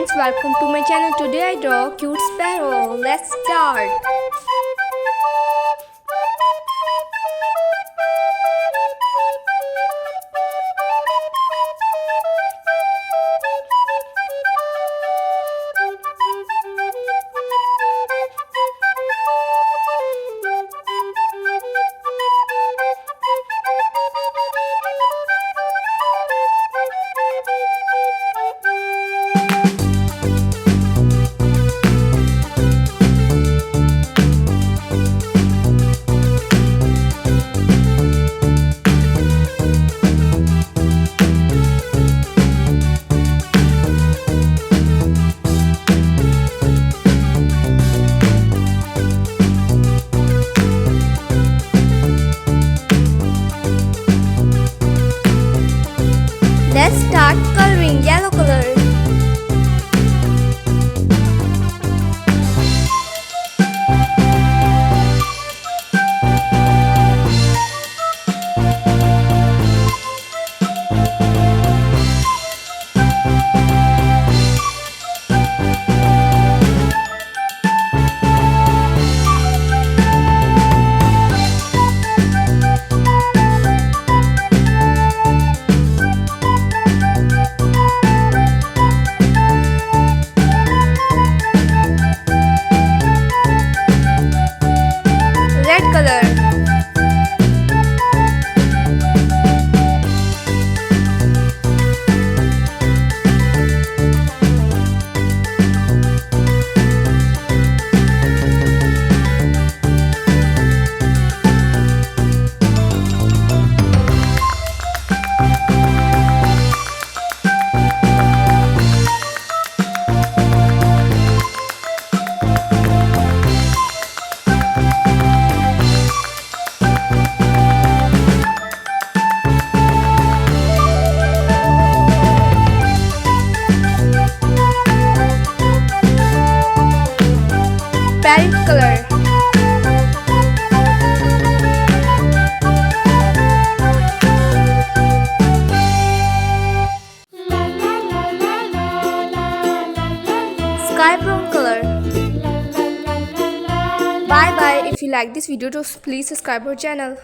friends, welcome to my channel. Today I draw Cute Sparrow. Let's start. Let's start coloring yellow color. Red color. Parrot color. Sky brown color. Bye bye. If you like this video, please subscribe our channel.